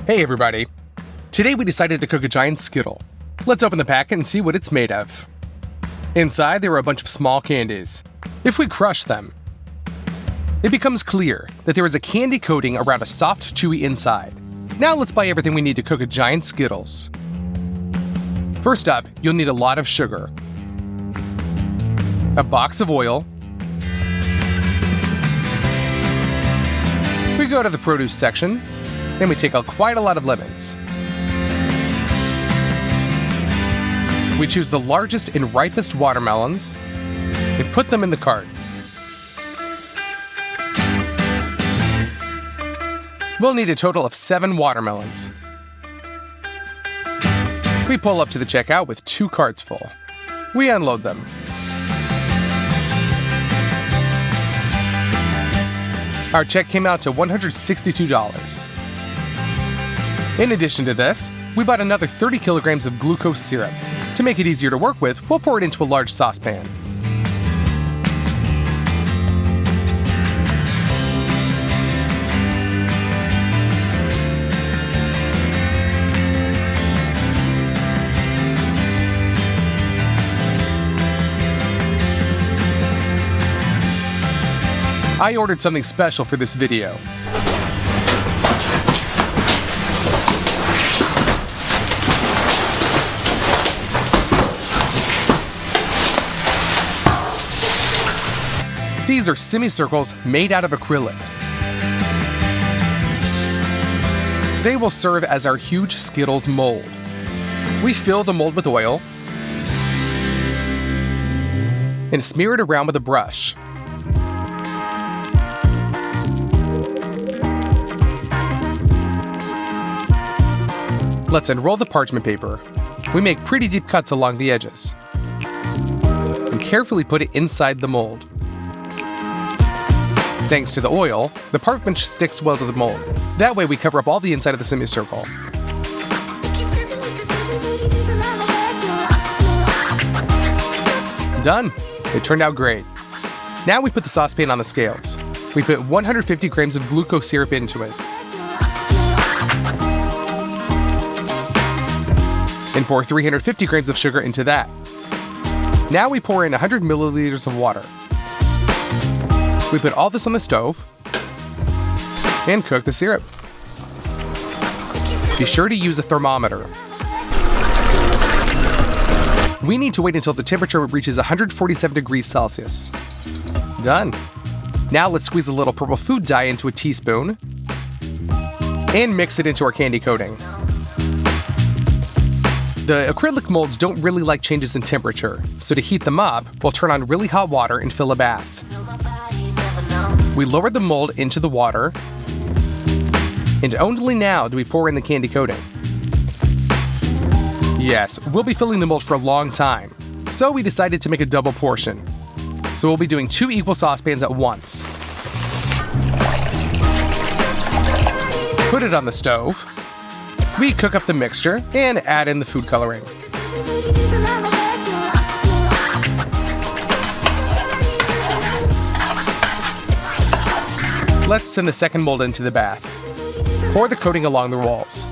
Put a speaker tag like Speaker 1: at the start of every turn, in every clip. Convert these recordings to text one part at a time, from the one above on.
Speaker 1: Hey everybody! Today we decided to cook a giant Skittle. Let's open the packet and see what it's made of. Inside there are a bunch of small candies. If we crush them, it becomes clear that there is a candy coating around a soft, chewy inside. Now let's buy everything we need to cook a giant Skittles. First up, you'll need a lot of sugar, a box of oil. We go to the produce section, and we take out quite a lot of lemons. We choose the largest and ripest watermelons and put them in the cart. We'll need a total of 7 watermelons. We pull up to the checkout with 2 carts full. We unload them. Our check came out to $162. In addition to this, we bought another 30 kilograms of glucose syrup. To make it easier to work with, we'll pour it into a large saucepan. I ordered something special for this video. These are semicircles made out of acrylic. They will serve as our huge Skittles mold. We fill the mold with oil and smear it around with a brush. Let's unroll the parchment paper. We make pretty deep cuts along the edges and carefully put it inside the mold. Thanks to the oil, the parchment sticks well to the mold. That way we cover up all the inside of the semicircle. Done! It turned out great. Now we put the saucepan on the scales. We put 150 grams of glucose syrup into it. And pour 350 grams of sugar into that. Now we pour in 100 milliliters of water. We put all this on the stove and cook the syrup. Be sure to use a thermometer. We need to wait until the temperature reaches 147 degrees Celsius. Done. Now let's squeeze a little purple food dye into a teaspoon and mix it into our candy coating. The acrylic molds don't really like changes in temperature, so to heat them up, we'll turn on really hot water and fill a bath. We lower the mold into the water, and only now do we pour in the candy coating. Yes, we'll be filling the mold for a long time, so we decided to make a double portion. So we'll be doing 2 equal saucepans at once. Put it on the stove. We cook up the mixture and add in the food coloring. Let's send the second mold into the bath. Pour the coating along the walls.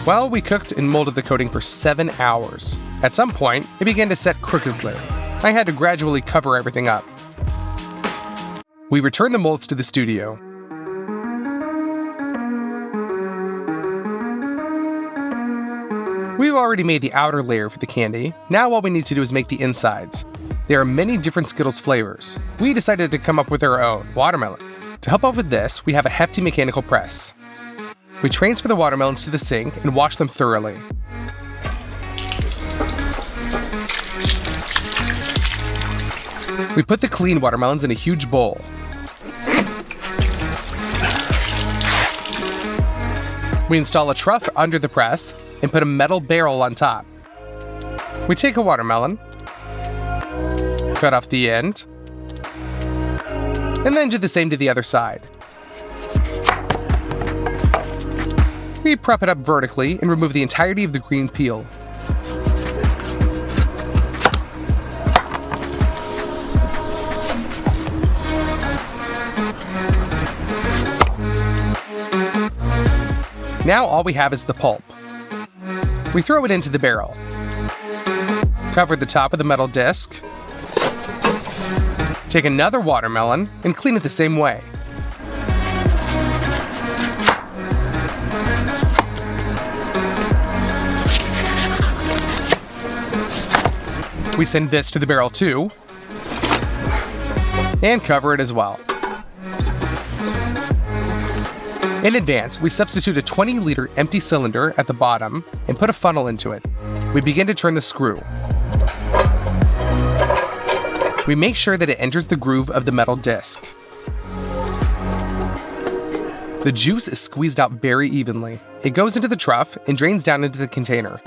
Speaker 1: Well, we cooked and molded the coating for 7 hours. At some point, it began to set crookedly. I had to gradually cover everything up. We returned the molds to the studio. We've already made the outer layer for the candy. Now all we need to do is make the insides. There are many different Skittles flavors. We decided to come up with our own, watermelon. To help out with this, we have a hefty mechanical press. We transfer the watermelons to the sink and wash them thoroughly. We put the clean watermelons in a huge bowl. We install a trough under the press and put a metal barrel on top. We take a watermelon, cut off the end, and then do the same to the other side. We prop it up vertically and remove the entirety of the green peel. Now all we have is the pulp. We throw it into the barrel. Cover the top with a metal disc. Take another watermelon and clean it the same way. We send this to the barrel too, and cover it as well. In advance, we substitute a 20-liter empty cylinder at the bottom and put a funnel into it. We begin to turn the screw. We make sure that it enters the groove of the metal disc. The juice is squeezed out very evenly. It goes into the trough and drains down into the container.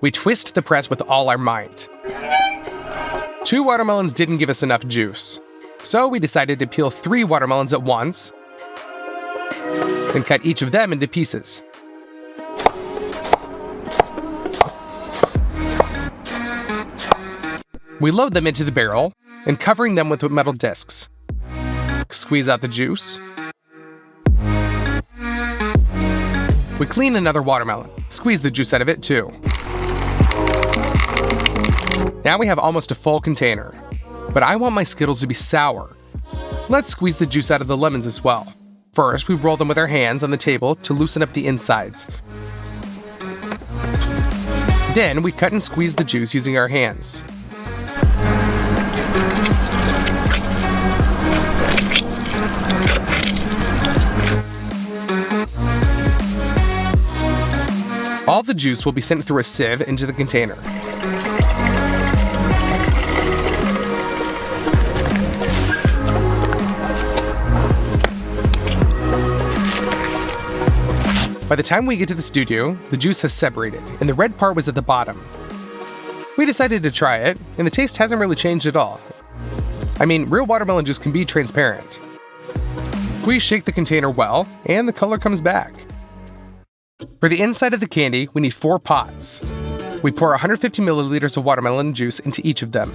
Speaker 1: We twist the press with all our might. 2 watermelons didn't give us enough juice, so we decided to peel 3 watermelons at once and cut each of them into pieces. We load them into the barrel and covering them with metal discs. Squeeze out the juice. We clean another watermelon. Squeeze the juice out of it too. Now we have almost a full container, but I want my Skittles to be sour. Let's squeeze the juice out of the lemons as well. First, we roll them with our hands on the table to loosen up the insides. Then we cut and squeeze the juice using our hands. All the juice will be sent through a sieve into the container. By the time we get to the studio, the juice has separated, and the red part was at the bottom. We decided to try it, and the taste hasn't really changed at all. I mean, real watermelon juice can be transparent. We shake the container well, and the color comes back. For the inside of the candy, we need 4 pots. We pour 150 milliliters of watermelon juice into each of them.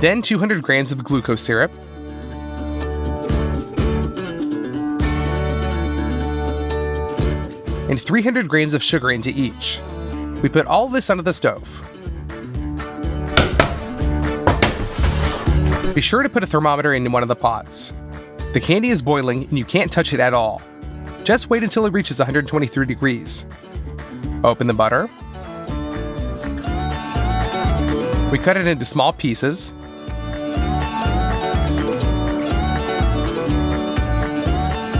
Speaker 1: Then 200 grams of glucose syrup, and 300 grams of sugar into each. We put all this onto the stove. Be sure to put a thermometer in one of the pots. The candy is boiling and you can't touch it at all. Just wait until it reaches 123 degrees. Open the butter. We cut it into small pieces.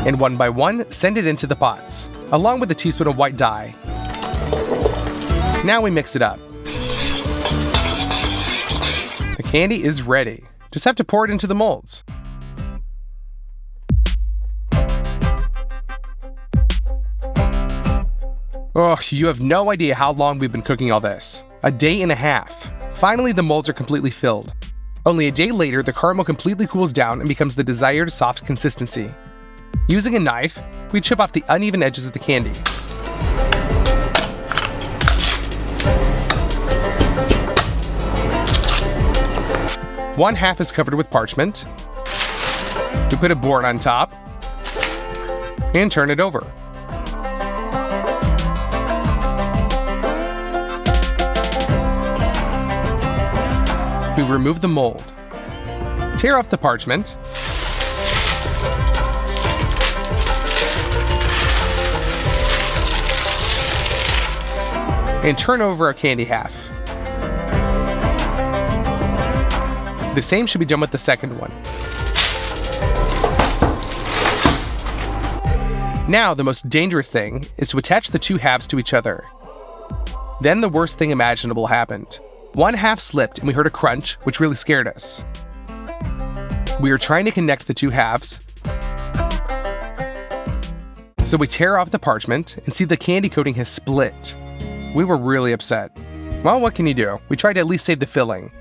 Speaker 1: And one by one, send it into the pots, along with a teaspoon of white dye. Now we mix it up. The candy is ready. Just have to pour it into the molds. Oh, you have no idea how long we've been cooking all this. A day and a half. Finally, the molds are completely filled. Only a day later, the caramel completely cools down and becomes the desired soft consistency. Using a knife, we chip off the uneven edges of the candy. One half is covered with parchment. We put a board on top and turn it over. We remove the mold. Tear off the parchment. And turn over a candy half. The same should be done with the second one. Now, the most dangerous thing is to attach the 2 halves to each other. Then the worst thing imaginable happened. One half slipped and we heard a crunch, which really scared us. We were trying to connect the 2 halves. So we tear off the parchment and see the candy coating has split. We were really upset. Well, what can you do? We tried to at least save the filling.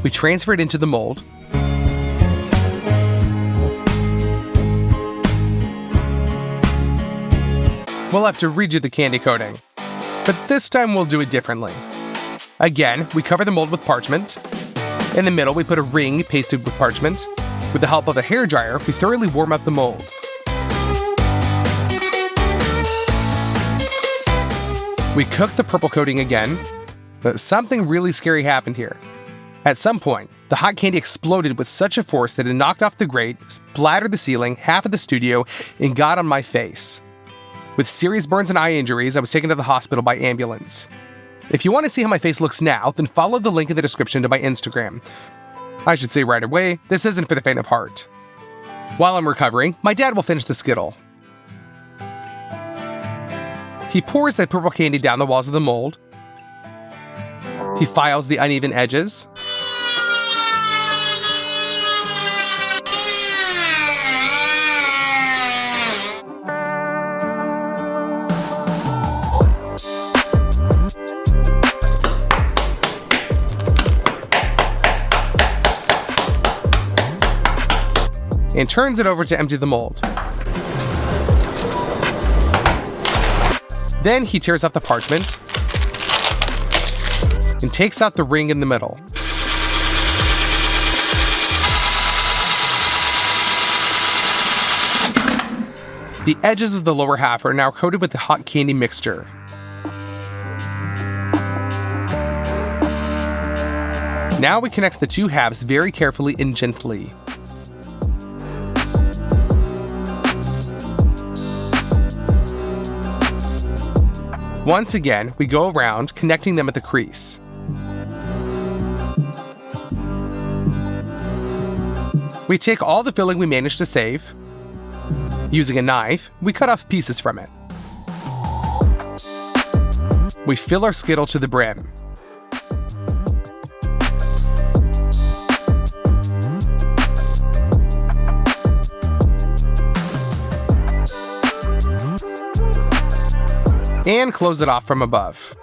Speaker 1: We transfer it into the mold. We'll have to redo the candy coating, but this time we'll do it differently. Again, we cover the mold with parchment. In the middle, we put a ring pasted with parchment. With the help of a hairdryer, we thoroughly warm up the mold. We cook the purple coating again, but something really scary happened here. At some point, the hot candy exploded with such a force that it knocked off the grate, splattered the ceiling, half of the studio, and got on my face. With serious burns and eye injuries, I was taken to the hospital by ambulance. If you want to see how my face looks now, then follow the link in the description to my Instagram. I should say right away, this isn't for the faint of heart. While I'm recovering, my dad will finish the Skittle. He pours the purple candy down the walls of the mold. He files the uneven edges. And turns it over to empty the mold. Then he tears off the parchment and takes out the ring in the middle. The edges of the lower half are now coated with the hot candy mixture. Now we connect the two halves very carefully and gently. Once again, we go around, connecting them at the crease. We take all the filling we managed to save. Using a knife, we cut off pieces from it. We fill our Skittle to the brim. And close it off from above.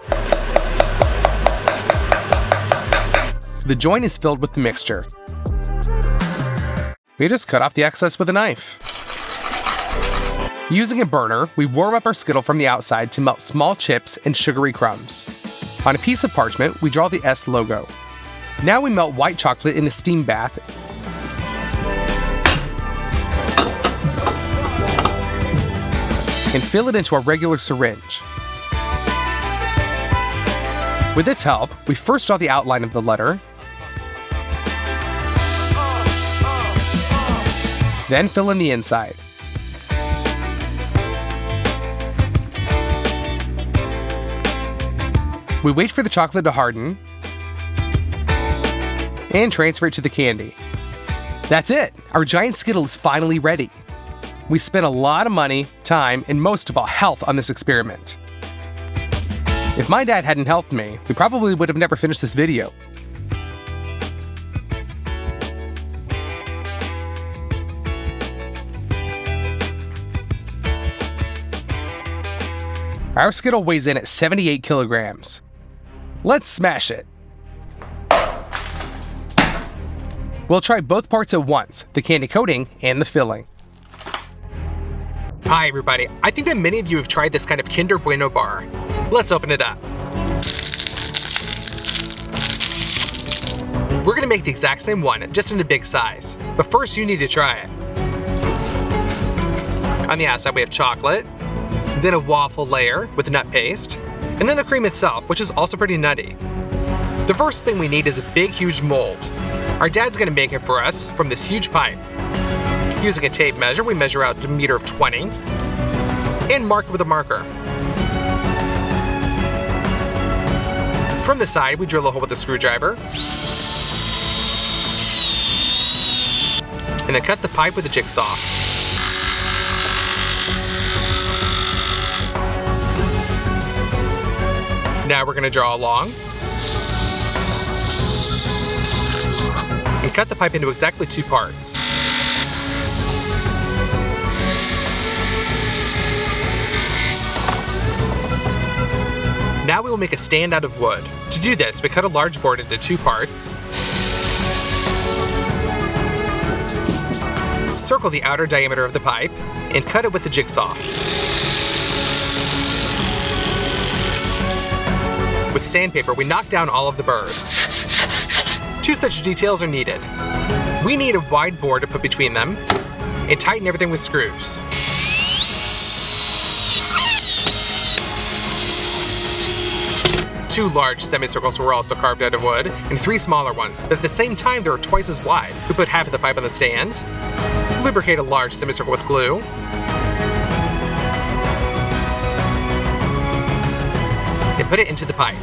Speaker 1: The joint is filled with the mixture. We just cut off the excess with a knife. Using a burner, we warm up our Skittle from the outside to melt small chips and sugary crumbs. On a piece of parchment, we draw the S logo. Now we melt white chocolate in a steam bath and fill it into a regular syringe. With its help, we first draw the outline of the letter, then fill in the inside. We wait for the chocolate to harden and transfer it to the candy. That's it! Our giant Skittle is finally ready. We spent a lot of money, time, and most of all, health on this experiment. If my dad hadn't helped me, we probably would have never finished this video. Our Skittle weighs in at 78 kilograms. Let's smash it. We'll try both parts at once, the candy coating and the filling. Hi everybody, I think that many of you have tried this kind of Kinder Bueno bar. Let's open it up. We're gonna make the exact same one, just in a big size. But first you need to try it. On the outside we have chocolate, then a waffle layer with nut paste, and then the cream itself, which is also pretty nutty. The first thing we need is a big, huge mold. Our dad's gonna make it for us from this huge pipe. Using a tape measure, we measure out to a meter of 20 and mark it with a marker. From the side, we drill a hole with a screwdriver and then cut the pipe with a jigsaw. Now we're going to draw along and cut the pipe into exactly 2 parts. Now we will make a stand out of wood. To do this, we cut a large board into 2 parts circle the outer diameter of the pipe and cut it with the jigsaw. With sandpaper, we knock down all of the burrs. 2 such details are needed. We need a wide bore to put between them and tighten everything with screws. Two large semicircles were also carved out of wood, and 3 smaller ones, but at the same time they were twice as wide. We put half of the pipe on the stand, lubricate a large semicircle with glue, and put it into the pipe.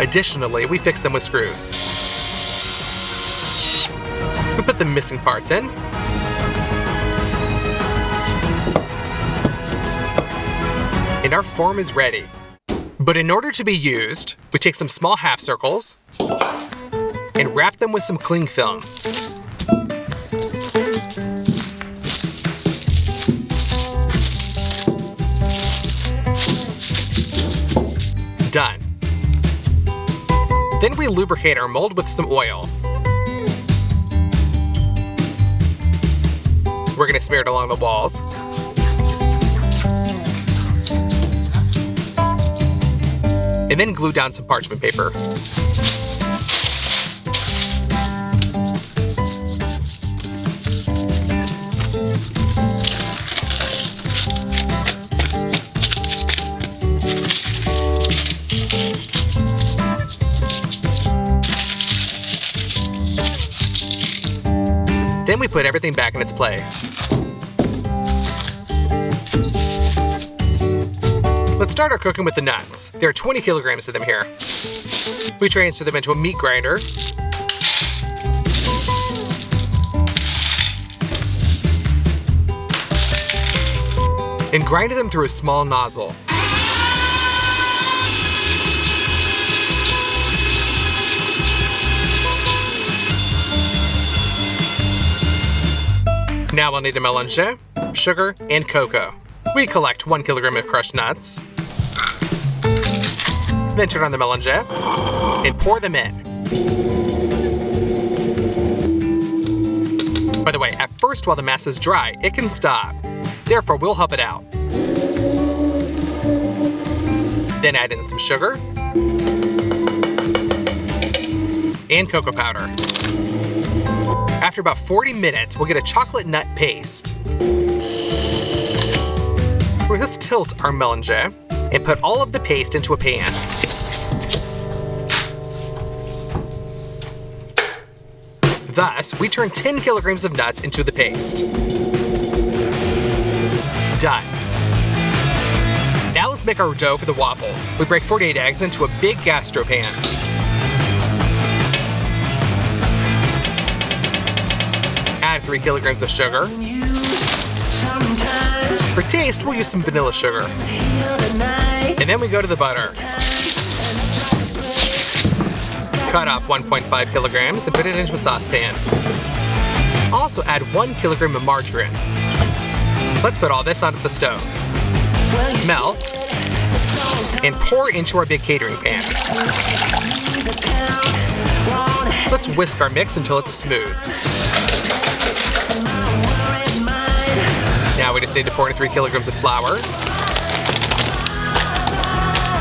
Speaker 1: Additionally, we fix them with screws. We put the missing parts in, and our form is ready. But in order to be used, we take some small half circles and wrap them with some cling film. Done. Then we lubricate our mold with some oil. We're gonna smear it along the walls. And then glue down some parchment paper. Then we put everything back in its place. Let's start our cooking with the nuts. There are 20 kilograms of them here. We transfer them into a meat grinder. And grind them through a small nozzle. Now we'll need a mélange, sugar, and cocoa. We collect 1 kilogram of crushed nuts, then turn on the mélange and pour them in. By the way, at first while the mass is dry, it can stop. Therefore, we'll help it out. Then add in some sugar and cocoa powder. After about 40 minutes, we'll get a chocolate nut paste. Let's tilt our mélange and put all of the paste into a pan. Thus, we turn 10 kilograms of nuts into the paste. Done. Now let's make our dough for the waffles. We break 48 eggs into a big gastro pan. Add 3 kilograms of sugar. For taste, we'll use some vanilla sugar. And then we go to the butter. Cut off 1.5 kilograms and put it into a saucepan. Also add 1 kilogram of margarine. Let's put all this onto the stove. Melt and pour into our big catering pan. Let's whisk our mix until it's smooth. Now we just need to pour in 3 kilograms of flour.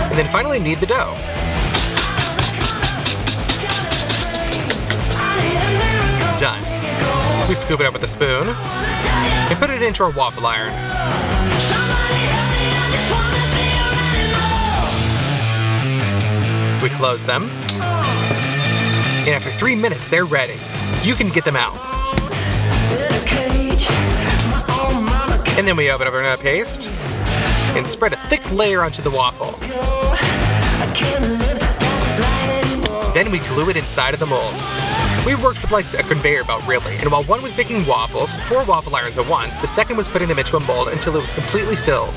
Speaker 1: And then finally knead the dough. Done. We scoop it up with a spoon and put it into our waffle iron. We close them. And after 3 minutes, they're ready. You can get them out. And then we open up our nut paste and spread a thick layer onto the waffle. Then we glue it inside of the mold. We worked with like a conveyor belt really, and while one was making waffles, 4 waffle irons at once, the second was putting them into a mold until it was completely filled.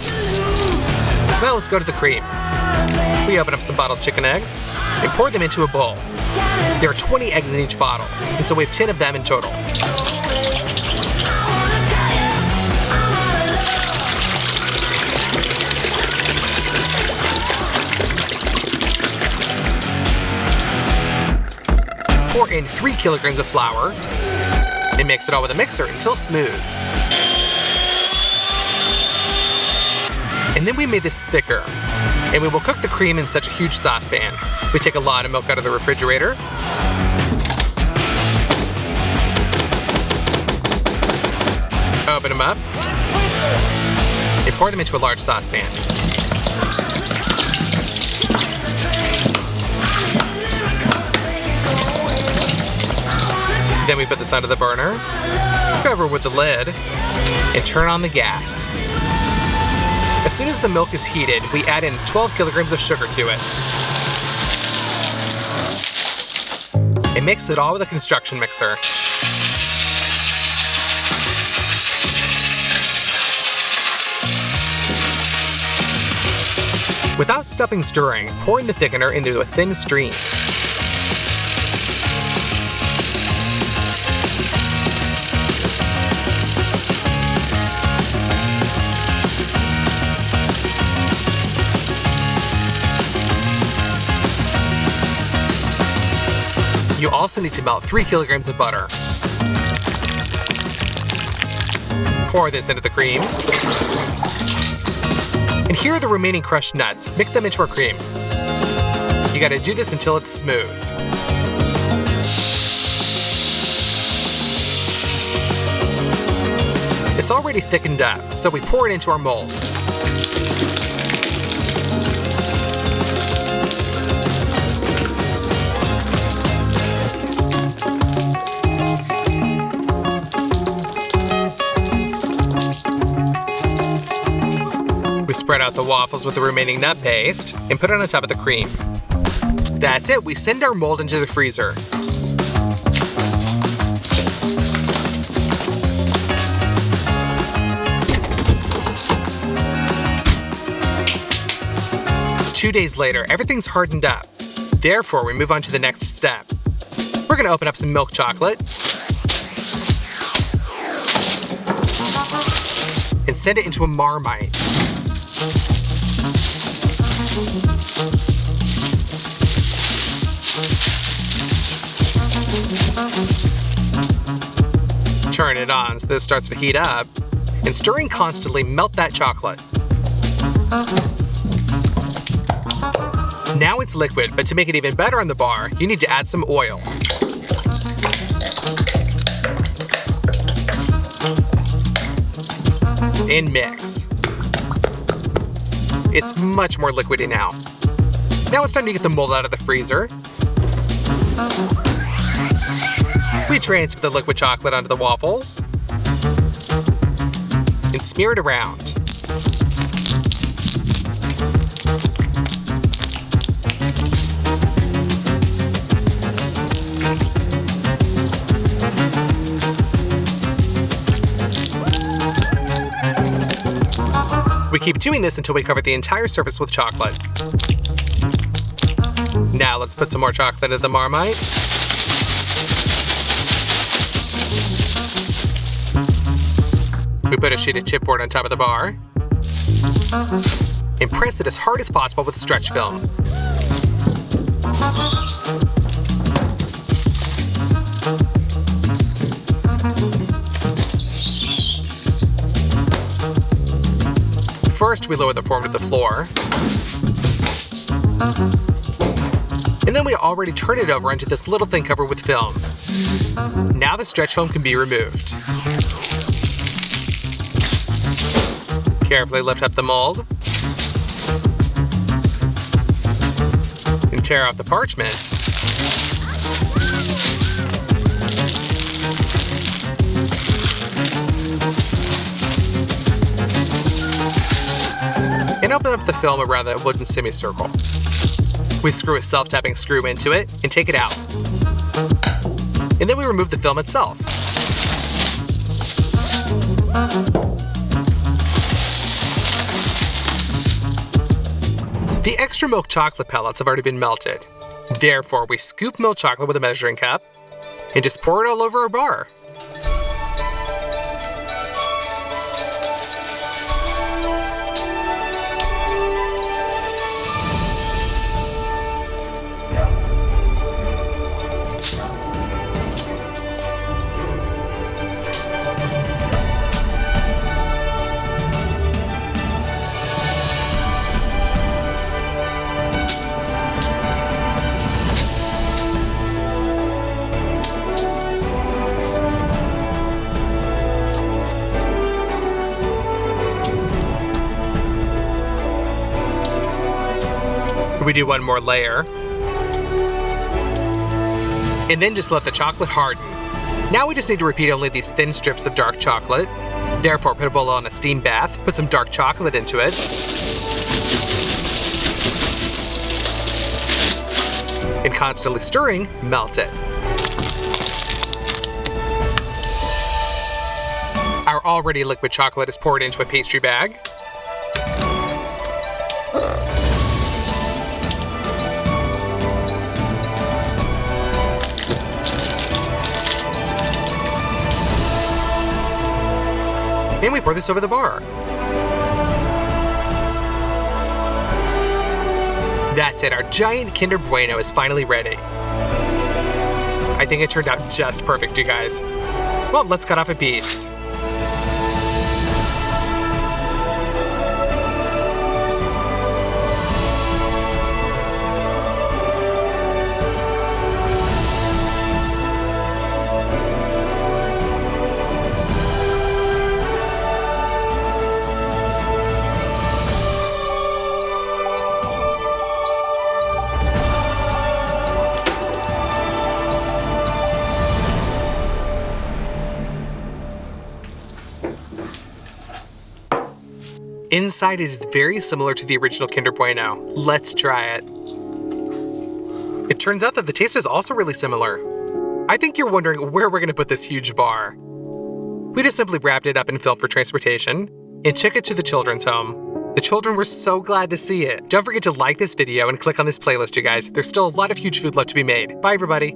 Speaker 1: Now let's go to the cream. We open up some bottled chicken eggs and pour them into a bowl. There are 20 eggs in each bottle, and so we have 10 of them in total. pour in 3 kilograms of flour and mix it all with a mixer until smooth. And then we made this thicker, and we will cook the cream in such a huge saucepan. We take a lot of milk out of the refrigerator. Open them up and pour them into a large saucepan. Then we put this under the burner, cover with the lid, and turn on the gas. As soon as the milk is heated, we add in 12 kilograms of sugar to it. And mix it all with a construction mixer. Without stopping stirring, pour in the thickener into a thin stream. You also need to melt 3 kilograms of butter. Pour this into the cream. And here are the remaining crushed nuts. Mix them into our cream. You gotta do this until it's smooth. It's already thickened up, so we pour it into our mold. We spread out the waffles with the remaining nut paste and put it on top of the cream. That's it, we send our mold into the freezer. Two days later, everything's hardened up. Therefore, we move on to the next step. We're gonna open up some milk chocolate and send it into a Marmite. Turn it on so this starts to heat up, and stirring constantly, melt that chocolate. Now it's liquid, but to make it even better on the bar, you need to add some oil. And mix. It's much more liquidy now. Now it's time to get the mold out of the freezer. We transfer the liquid chocolate onto the waffles and smear it around. We keep doing this until we cover the entire surface with chocolate. Now let's put some more chocolate in the Marmite. We put a sheet of chipboard on top of the bar and press it as hard as possible with stretch film. First, we lower the form to the floor. And then we already turn it over into this little thing covered with film. Now the stretch film can be removed. Carefully lift up the mold and tear off the parchment. And open up the film around that wooden semicircle. We screw a self-tapping screw into it and take it out. And then we remove the film itself. The extra milk chocolate pellets have already been melted. Therefore, we scoop milk chocolate with a measuring cup and just pour it all over our bar. We do one more layer. And then just let the chocolate harden. Now we just need to repeat only these thin strips of dark chocolate. Therefore, put a bowl on a steam bath, put some dark chocolate into it. And constantly stirring, melt it. Our already liquid chocolate is poured into a pastry bag. And we pour this over the bar. That's it, our giant Kinder Bueno is finally ready. I think it turned out just perfect, you guys. Well, let's cut off a piece. Inside it is very similar to the original Kinder Bueno. Let's try it. It turns out that the taste is also really similar. I think you're wondering where we're going to put this huge bar. We just simply wrapped it up in film for transportation and took it to the children's home. The children were so glad to see it. Don't forget to like this video and click on this playlist, you guys. There's still a lot of huge food left to be made. Bye, everybody.